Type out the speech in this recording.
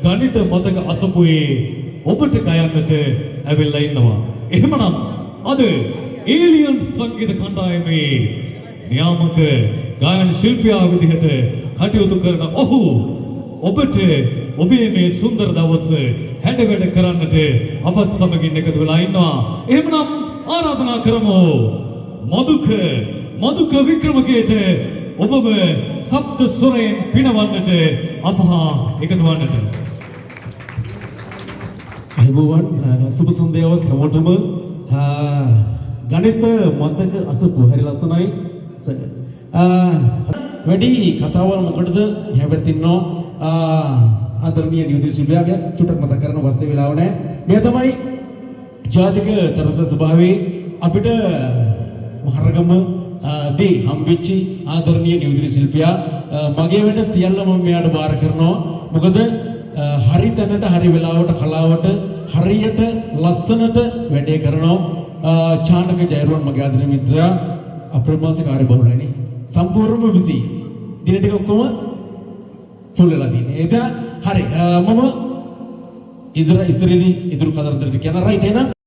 ගණිත මතක අසපුවේ ඔබට ගයන්නට ඇවිල්ලා ඉන්නවා. එහෙමනම් අද ඒලියන් සංගීත කණ්ඩායමේ නියාමක ගායන ශිල්පියා විදිහට කටයුතු කරන ඔහු ඔබට ඔබේ මේ සුන්දර දවස හැඩවැඩ කරන්නට අපත් සමගින් එකතු වෙලා ඉන්නවා. එහෙමනම් ආරාධනා කරමු මදුක වික්‍රමකේට ඔබව සප්ත ස්වරයෙන් පිනවන්නට අපහා එකතු වන්නට. අයිබෝවන් සුබ සන්ධ්‍යාවක් හැමෝටම. ගණිත මතක අසපු හරි ලස්සනයි. වැඩි කතාවල් මොකටද හැවතින්නෝ ආදරණීය නියුදිරි ශිල්පියාගේ චුට්ටක් මතක් කරන වස්සේ වෙලාව නැහැ. මේ තමයි ජාතික තරස ස්වභාවයේ අපිට මහරගම දී හම්බෙච්චි ආදරණීය නියුදිරි ශිල්පියා. මගේ වැඩ සියල්ලම මෙයාට බාර කරනවා. මොකද හරි තැනට හරි වෙලාවට කලාවට හරියට ලස්සනට වැඩේ කරනවා. චානක ජයරුවන් මගේ ආදරණීය මිත්‍රයා අප්‍රමාසික කාර්යබහුලයි. සම්පූර්ණම බිසි. දින ටික ඔක්කොම ෆුල් වෙලා තියෙන්නේ. ඒක හරි. මම ඉදිරියේදී ඉදිරි කතාන්තරට කියන රයිට් එන